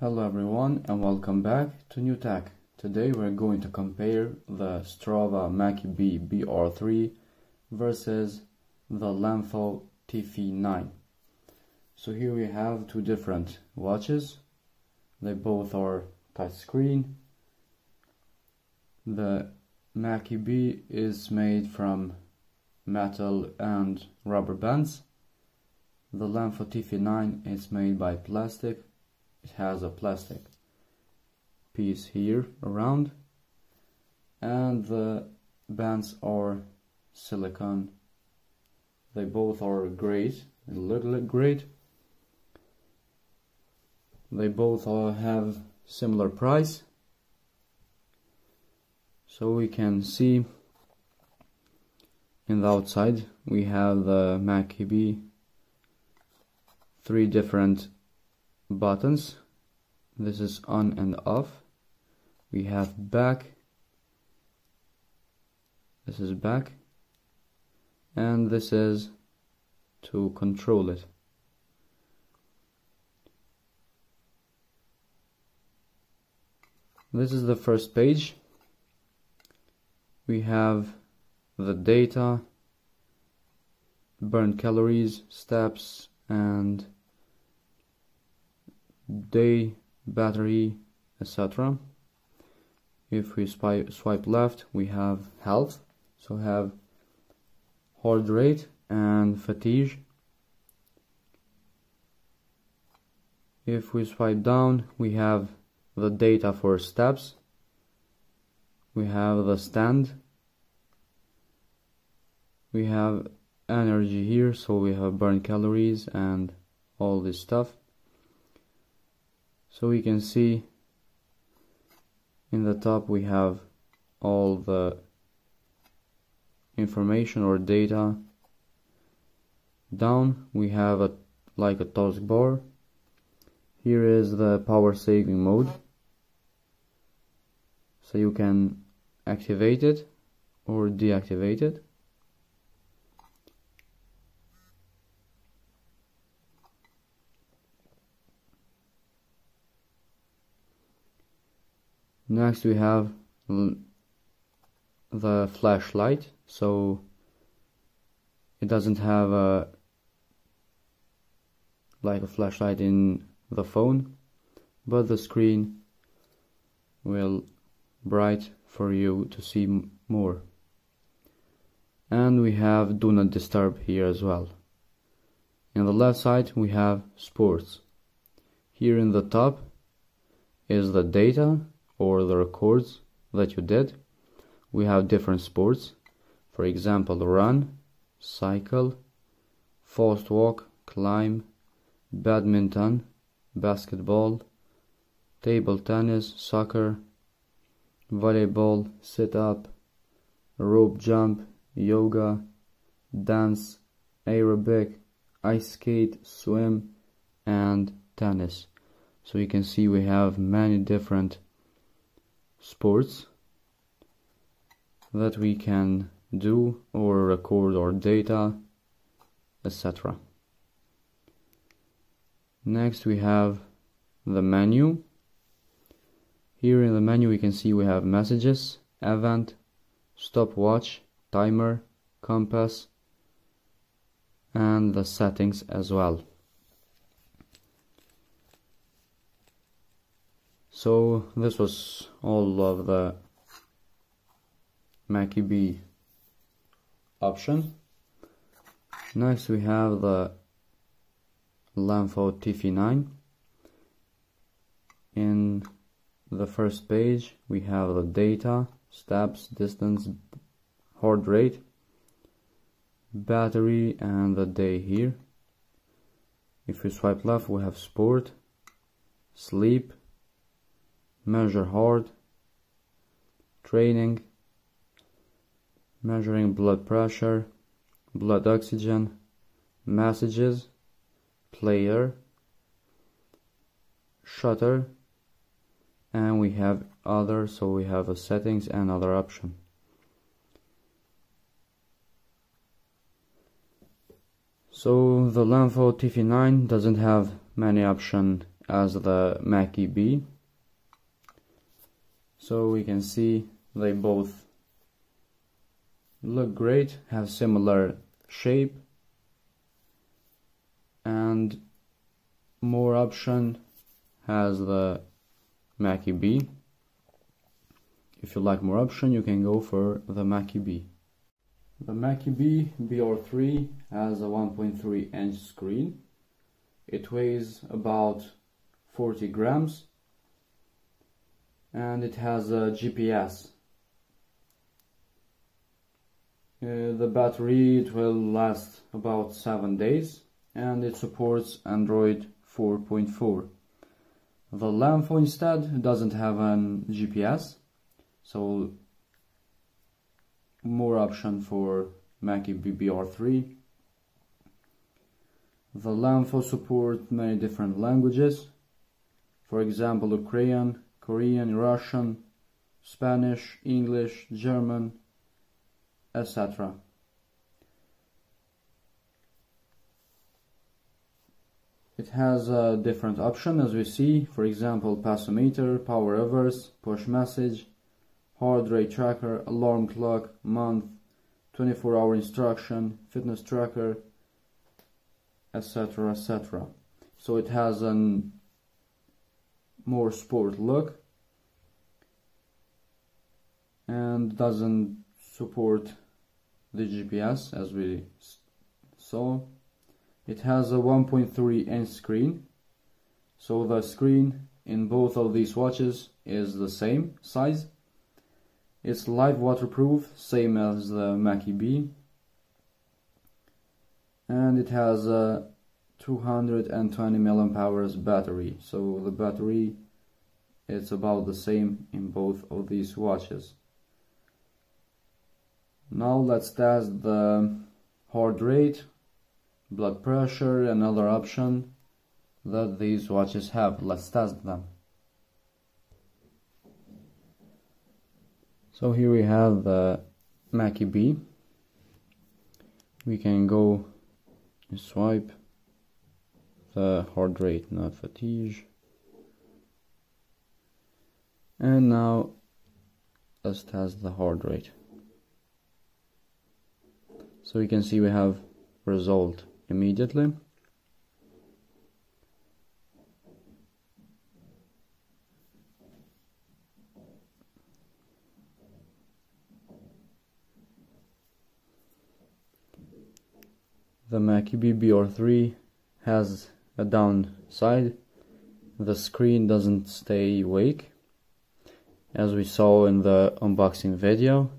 Hello everyone and welcome back to New Tech. Today we're going to compare the Strava Makibes Br3 versus the Lamfo TF9. So here we have two different watches. They both are touchscreen. The Makibes is made from metal and rubber bands. The Lamfo TF9 is made by plastic. It has a plastic piece here around, and the bands are silicone. They both are great. They look great. They both have similar price. So we can see in the outside we have the Makibes, three different buttons. This is on and off. We have back. This is back, and this is to control it. This is the first page. We have the data, burned calories, steps, and day, battery, etc. If we swipe left, we have health, so have heart rate and fatigue. If we swipe down, we have the data for steps. We have the stand. We have energy here, so we have burned calories and all this stuff. So we can see in the top we have all the information or data. Down we have like a taskbar. Here is the power saving mode, so you can activate it or deactivate it. Next we have the flashlight, so it doesn't have like a flashlight in the phone, but the screen will bright for you to see more. And we have do not disturb here as well. In the left side we have sports. Here in the top is the data or the records that you did. We have different sports, for example run, cycle, fast walk, climb, badminton, basketball, table tennis, soccer, volleyball, sit-up, rope jump, yoga, dance, aerobic, ice skate, swim, and tennis. So you can see we have many different sports that we can do or record our data, etc. Next we have the menu. Here in the menu we can see we have messages, event, stopwatch, timer, compass, and the settings as well. So this was all of the Makibes option. Next we have the Lamfo TF9. In the first page we have the data, steps, distance, heart rate, battery, and the day here. If we swipe left we have sport, sleep, measure heart, training, measuring blood pressure, blood oxygen, messages, player, shutter, and we have other, so we have a settings and other option. So the Lamfo TF9 doesn't have many options as the Makibes. So we can see they both look great, have similar shape, and more option has the Makibes. If you like more option, you can go for the Makibes. The Makibes Br3 has a 1.3 inch screen. It weighs about 40 grams and it has a GPS. The battery, it will last about 7 days and it supports Android 4.4. The Lamfo instead doesn't have an GPS, so more option for Makibes Br3. The Lamfo support many different languages, for example Ukrainian, Korean, Russian, Spanish, English, German, etc. It has a different option as we see, for example passometer, power reverse, push message, heart rate tracker, alarm clock, month, 24-hour instruction, fitness tracker, etc, etc. So it has a more sport look and doesn't support the GPS as we saw. It has a 1.3 inch screen, so the screen in both of these watches is the same size. It's live waterproof, same as the Makibes, and it has a 220 mAh battery, so the battery is about the same in both of these watches. Now let's test the heart rate, blood pressure, and other option that these watches have. Let's test them. So here we have the Makibes. We can go and swipe the heart rate, not fatigue. And now let's test the heart rate. So you can see we have result immediately. The Makibes Br3 has a downside. The screen doesn't stay awake, as we saw in the unboxing video.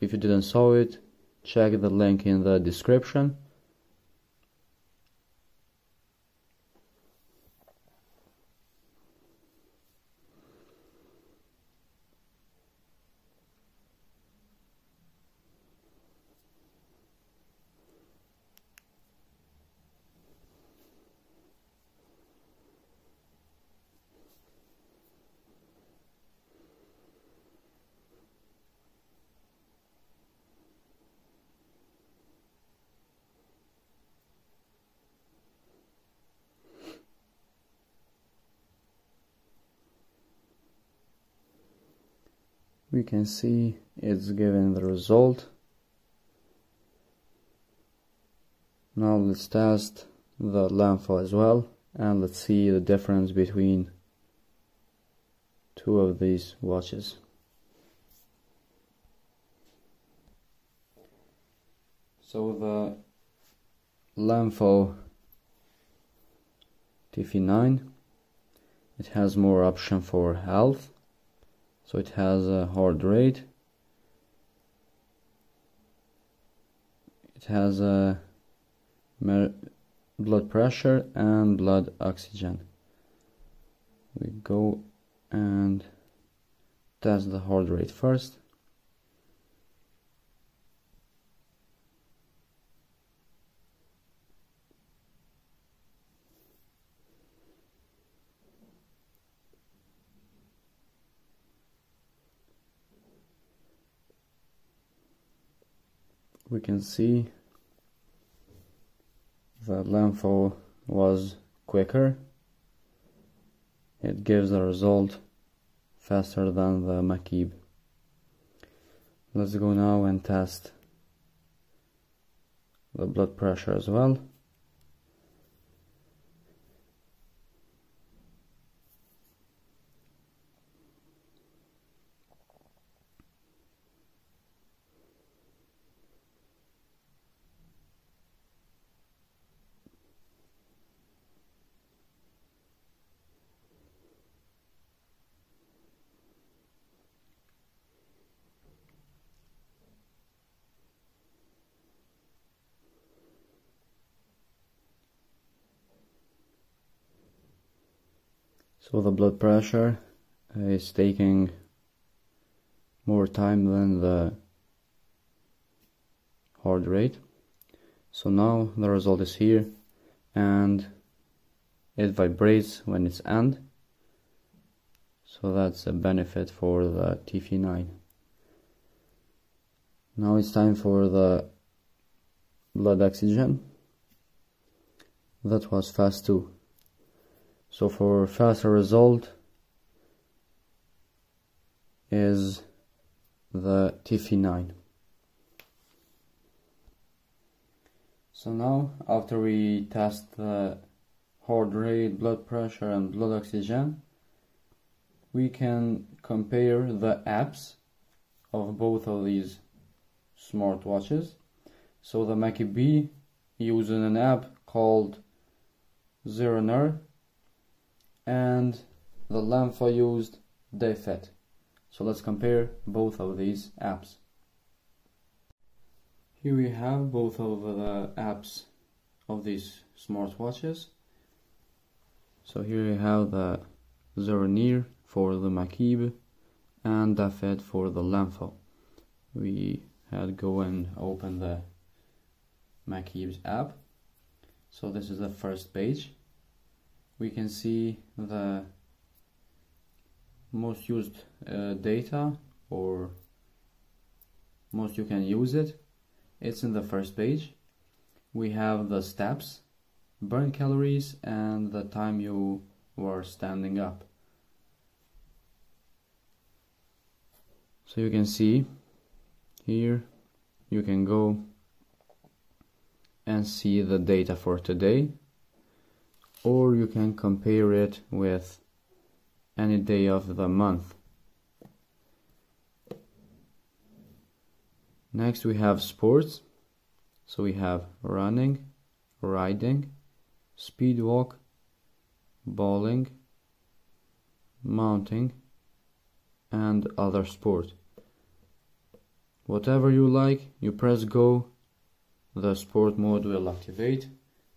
If you didn't saw it, check the link in the description. We can see it's giving the result. Now let's test the Lamfo as well, and let's see the difference between two of these watches. So the Lamfo TF9, it has more option for health. So it has a heart rate, it has a blood pressure and blood oxygen. We go and test the heart rate first. We can see the Lamfo was quicker, it gives a result faster than the Makibes. Let's go now and test the blood pressure as well. So the blood pressure is taking more time than the heart rate. So now the result is here, and it vibrates when it's end. So that's a benefit for the TF9. Now it's time for the blood oxygen. That was fast too. So for faster result is the TF9. So now, after we test the heart rate, blood pressure and blood oxygen, we can compare the apps of both of these smartwatches. So the Makibes uses an app called Zeroner, and the Lamfa used DayFit. So let's compare both of these apps. Here we have both of the apps of these smartwatches. So here we have the Zeroner for the Makibes and DayFit for the Lamfa. We had go and open the Makibes app. So this is the first page. We can see the most used data, or most you can use it. It's in the first page. We have the steps, burn calories, and the time you were standing up. So you can see here, you can go and see the data for today, or you can compare it with any day of the month. Next we have sports. So we have running, riding, speed walk, bowling, mounting, and other sport. Whatever you like, you press go, the sport mode will activate.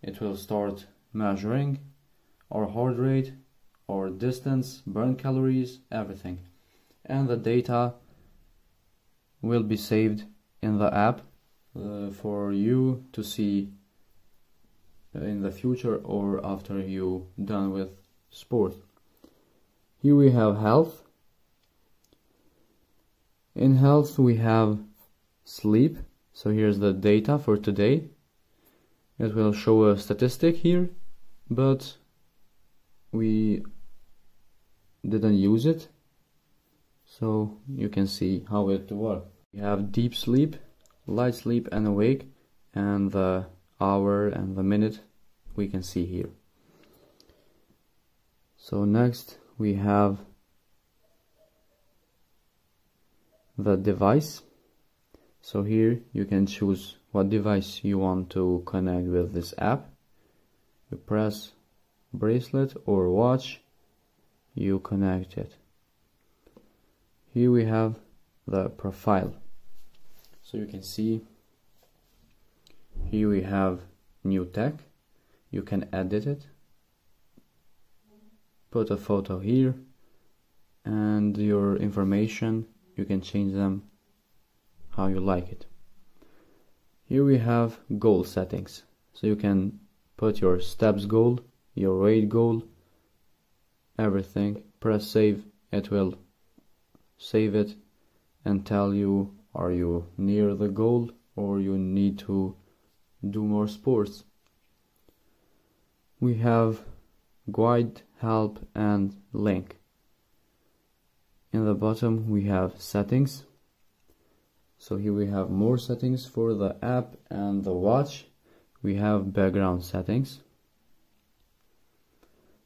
It will start measuring our heart rate, our distance, burn calories, everything. And the data will be saved in the app for you to see in the future or after you done with sport. Here we have health. In health we have sleep. So here's the data for today. It will show a statistic here, but we didn't use it, so you can see how it works. We have deep sleep, light sleep and awake, and the hour and the minute we can see here. So next we have the device. So here you can choose what device you want to connect with this app. You press bracelet or watch, you connect it. Here we have the profile. So you can see here we have new tech. You can edit it, put a photo here, and your information, you can change them how you like it. Here we have goal settings. So you can put your steps goal, your weight goal, everything. Press save, it will save it and tell you are you near the goal or you need to do more sports. We have guide, help, and link. In the bottom we have settings. So here we have more settings for the app and the watch. We have background settings.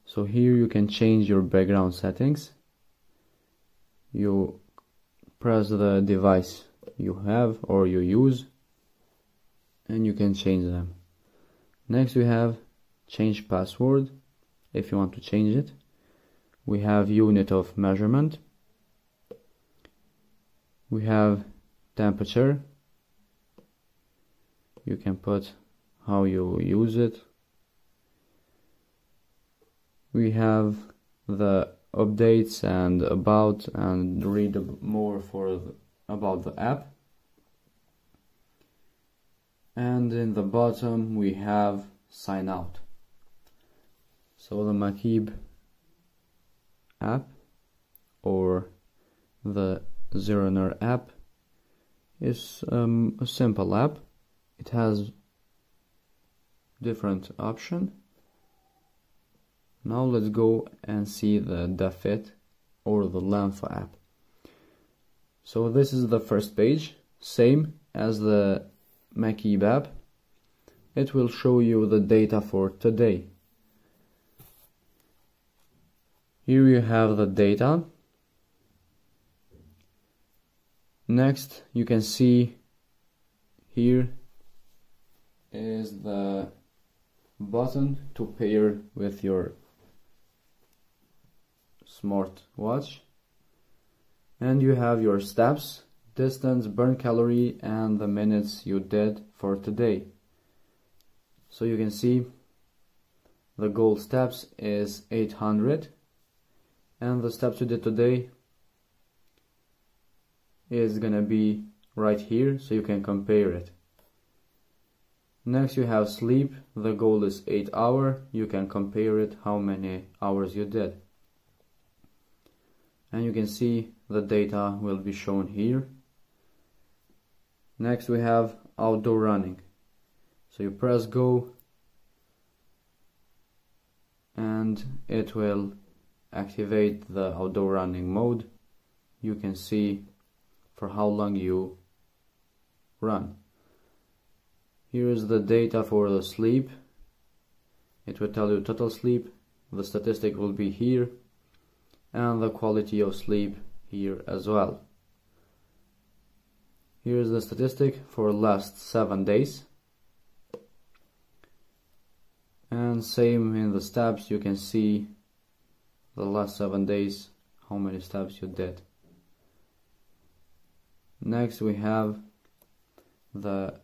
So here you can change your background settings. You press the device you have or you use and you can change them. Next we have change password if you want to change it. We have unit of measurement. We have temperature. You can put how you use it. We have the updates and about, and read more about the app. And in the bottom we have sign out. So the Makibes app or the Zeroner app is a simple app. It has different options. Now let's go and see the Dafit or the Length app. So this is the first page, same as the Makibes app. It will show you the data for today. Here you have the data. Next you can see here is the button to pair with your smartwatch, and you have your steps, distance, burn calorie, and the minutes you did for today. So you can see the goal steps is 800 and the steps you did today is gonna be right here, so you can compare it. Next you have sleep. The goal is 8 hours. You can compare it how many hours you did. And you can see the data will be shown here. Next we have outdoor running. So you press go and it will activate the outdoor running mode. You can see for how long you run. Here is the data for the sleep. It will tell you total sleep. The statistic will be here, and the quality of sleep here as well. Here is the statistic for last 7 days. And same in the steps, you can see the last 7 days, how many steps you did. Next we have the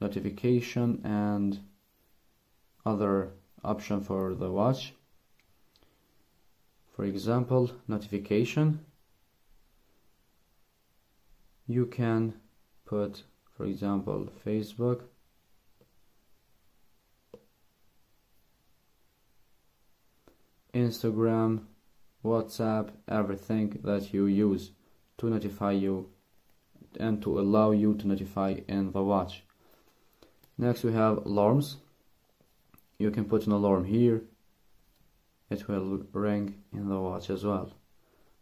notification and other option for the watch. For example, notification. You can put, for example, Facebook. Instagram, WhatsApp, everything that you use to notify you and to allow you to notify in the watch. Next we have alarms. You can put an alarm here. It will ring in the watch as well.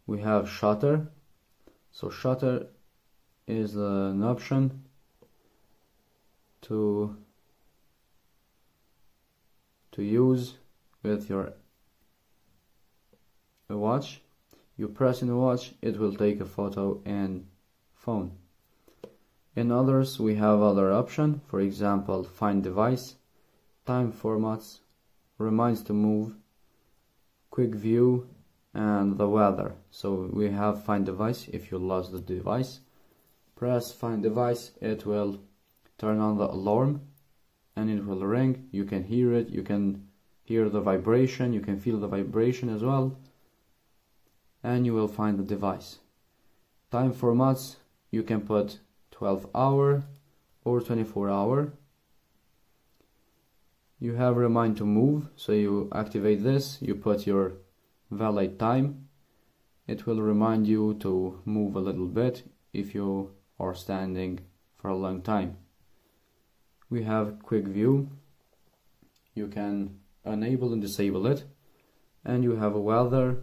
We have shutter. So shutter is an option to use with your watch. You press in the watch, it will take a photo in phone. In others we have other option, for example find device, time formats, reminds to move, quick view, and the weather. So we have find device. If you lost the device, press find device, it will turn on the alarm and it will ring. You can hear it, you can hear the vibration, you can feel the vibration as well, and you will find the device. Time formats, you can put 12-hour or 24-hour. You have remind to move, so you activate this, you put your valid time. It will remind you to move a little bit if you are standing for a long time. We have quick view. You can enable and disable it. and you have a weather.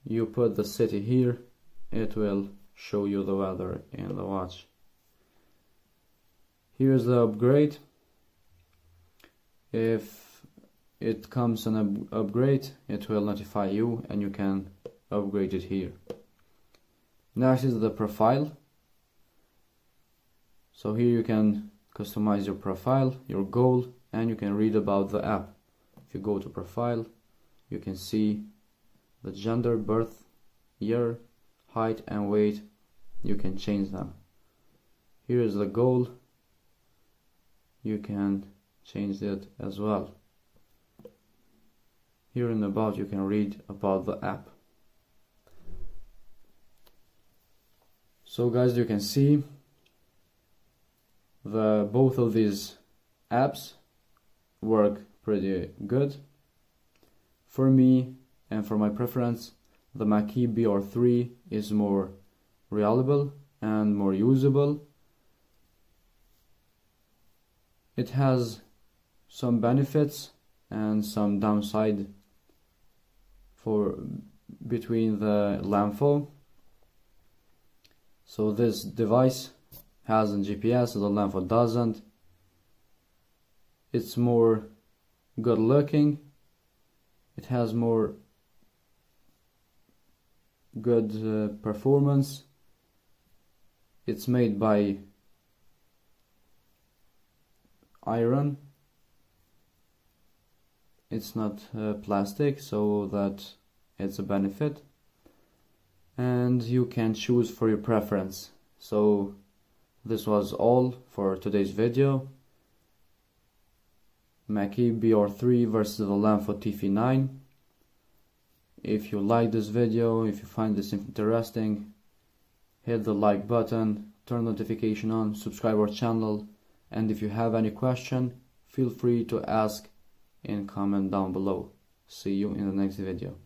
You put the city here, it will show you the weather in the watch. Here's the upgrade. If it comes an upgrade, it will notify you and you can upgrade it here. Next is the profile. So here you can customize your profile, your goal, and you can read about the app. If you go to profile, you can see the gender, birth, year, height and weight. You can change them. Here is the goal. You can change it as well. Here in about you can read about the app. So guys, you can see both of these apps work pretty good. For me and for my preference, the Makibes Br3 is more reliable and more usable. It has some benefits and some downside between the Lamfo. So this device has a GPS, the Lamfo doesn't. It's more good looking. It has more good performance. It's made by iron. It's not plastic, so that it's a benefit. And you can choose for your preference. So this was all for today's video. Makibes Br3 versus the Lamfo TF9. If you like this video, if you find this interesting, hit the like button, turn notification on, subscribe our channel, and if you have any question, feel free to ask in comment down below. See you in the next video.